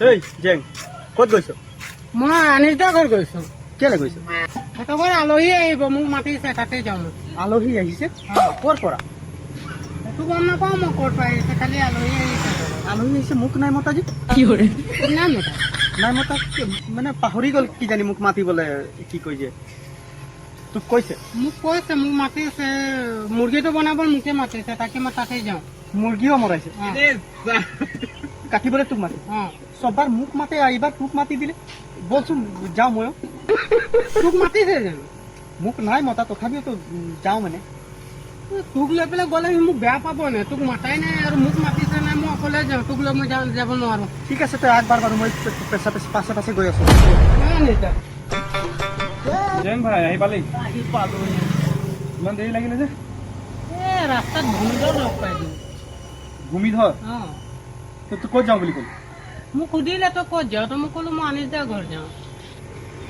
এই জেং ক'ত গৈছ? মই অনিতা ঘৰ গৈছো। কেলে গৈছ? একেবাৰে আলহী আহিব, মোক মাতিছে, তাতে যাওঁ। আলহী আহিছে? ক'ৰ পৰা? সেইটো গম নাপাওঁ মই ক'ত পাই আহিছে, খালি আলহী আহিছে। আলহী আহিছে, মোক নাই মতা যে? নাই মতা। নাই মতা মানে পাহৰি গ'ল কিজানি মোক মাতিবলৈ, কি কয় যে তোক কৈছে? মোক কৈছে, মোক মাতিছে, মুৰ্গীটো বনাব মোকে মাতিছে, তাকে মই তাতে যাওঁ। মুৰ্গীও মৰাইছে? কাটিবলৈ তোক মাতে? অঁ, চবাৰ মোক মাতে, এইবাৰ তোক মাতি দিলে। বলচোন যাওঁ ময়ো। তোক মাতিছে জানো? মোক নাই মতা, তথাপিও যাওঁ মানে। তোক লৈ পেলাই গ'লে সি মোক বেয়া পাব নে? তোক মাতাই নাই আৰু মোক মাতিছে নাই, মই অকলে যাওঁ, তোক লৈ মই যাব নোৱাৰো। ঠিক আছে, তই আগবাৰ বাৰু, মই পাছে পাছে গৈ আছো। জেং ভাই আহি পালি? আহি পালো। ইমান দেৰি লাগিলে যে? ৰাস্তাত ভূমিধৰ লগ পাই দিওঁ। ভূমিধৰ? অঁ, তই ক'ত যাওঁ বুলি ক'লি? মোক সুধিলে তই ক'ত যাওঁ, তই মোক ক'লো মই অনিতা ঘৰ যাওঁ।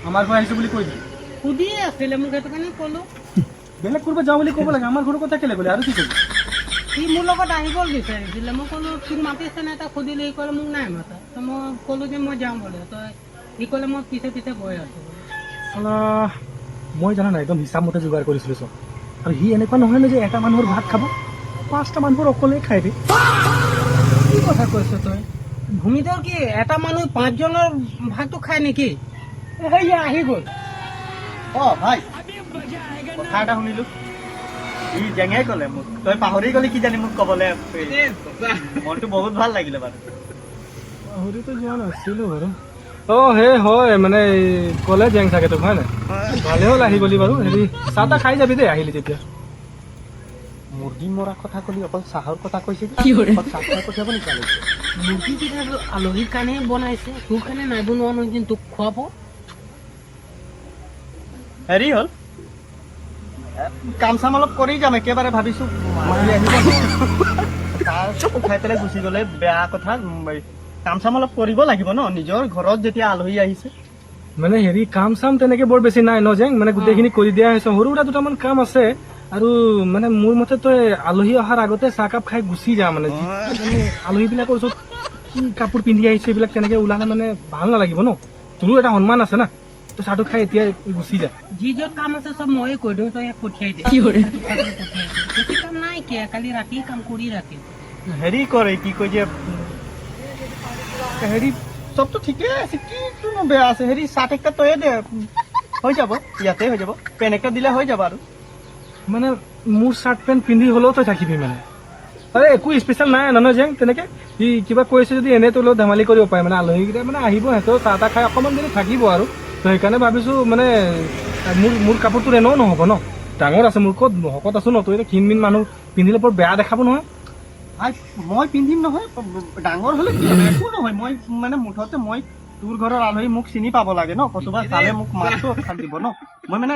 আমাৰ ঘৰ আহিছো বুলি কৈ দিলি? সুধিয়ে আছিলে মোক, সেইটো কাৰণে ক'লো। বেলেগ ক'ৰবাত যাওঁ বুলি ক'ব লাগে, আমাৰ ঘৰৰ কথা কেলে ক'লি আৰু কি ক'লি? সি মোৰ লগত আহিব বিচাৰিছিলে, মই ক'লো তোক মাতিছে নাই, তাক সুধিলে, সি ক'লে মোক নাই মাতা। তই মই ক'লো যে মই যাওঁ বোলে, তই সি ক'লে মই পিছে পিছে গৈ আছো। মই জানা নাই একদম হিচাপ মতে যোগাৰ কৰিছিলো চব, আৰু সি এনেকুৱা নহয় ন যে এটা মানুহৰ ভাত খাব, 5টা মানুহৰ অকলেই খাই দিয়ে। কি কথা কৈছ তই? ভূমিধৰ কি এটা মানুহ 5জনৰ ভাতটো খায় নেকি? সেয়া আহি গ'ল। ভাই কথা এটা শুনিলো, ই জেঙে ক'লে মোক, তই পাহৰি গলি কিজানি মোক ক'বলৈ। মনটো বহুত ভাল লাগিলে বাৰু। পাহৰিতো যোৱা নাছিলো বাৰু। সেই হয় মানে ক'লে জেং চাগে তোক, হয় নাই? ভালে হ'ল আহি গলি বাৰু। হেৰি চাহ তাহ খাই যাবি দেই আহিলি তেতিয়া। মুৰ্গী মৰা কথা ক'লি, অকল চাহৰ কথা কৈছে কি কৰে? চাহ খাই পঠিয়াব নেকি আলহী? মুৰ্গী কেইটা আলহীৰ কাৰণে বনাইছে, তোৰ কাৰণে নাই বনোৱা নহয়, যেন তোক খুৱাব। হেৰি হ'ল, কাম চাম অলপ কৰি যাম, একেবাৰে ভাবিছো আলহী আহিব তাৰ উঠাই পেলাই গুচি গ'লে বেয়া কথা। কাম চাম অলপ কৰিব লাগিব ন, নিজৰ ঘৰত যেতিয়া আলহী আহিছে। মানে হেৰি কাম চাম তেনেকে বৰ বেছি নাই ন জেং, মানে গোটেইখিনি কৰি দিয়া হৈছে। সৰু সুৰা দুটামান কাম আছে, আৰু মানে মোৰ মতে তই আলহী অহাৰ আগতে চাহকাপ খাই গুচি যা। মানে আলহী বিলাকৰ ওচৰত কি কাপোৰ পিন্ধি আহিছে এইবিলাক তেনেকে ওলালে মানে ভাল নালাগিব ন। তোৰো এটা সন্মান আছে না, তই চাহটো খাই এতিয়া গুচি যা। যি য'ত কাম আছে চব ময়ে কৈ দিওঁ, তই ইয়াক পঠিয়াই দে। বেছি কাম নাই কিয়, কালি ৰাতি কাম কৰি ৰাতি। হেৰি কৰে, কি কয় যে হেৰি চবতো ঠিকে আছে, কিনো বেয়া আছে। হেৰি চাহ একটা তয়ে দে, হৈ যাব, ইয়াতে হৈ যাব। পেন একটা দিলে হৈ যাব আৰু। মানে মোৰ চাৰ্ট পেণ্ট পিন্ধি হলেও তই থাকিবি মানে? আৰে একো স্পেচিয়েল নাই নহয় জেং তেনেকে। সি কিবা কৈছে যদি এনেই তোৰ লগত ধেমালি কৰিব পাৰে। মানে আলহীকেইটা মানে আহিব, সিহঁতেও চাহ তাহ খাই অকণমান দেৰি থাকিব আৰু। তো সেইকাৰণে ভাবিছো মানে মোৰ কাপোৰটো এনেও নহ'ব ন, ডাঙৰ আছে মোৰ, ক'ত শকত আছো ন। তই এতিয়া ক্ষীণ মিন মানুহ পিন্ধিলে বৰ বেয়া দেখাব নহয়। মই পিন্ধিম নহয়, ডাঙৰ হলে কি হ'ব, একো নহয়। মই মানে মুঠতে মই তোৰ ঘৰৰ আলহী মোক চিনি পাব লাগে ন, কতোবা চালে মোক মাতটো দিব ন। মই মানে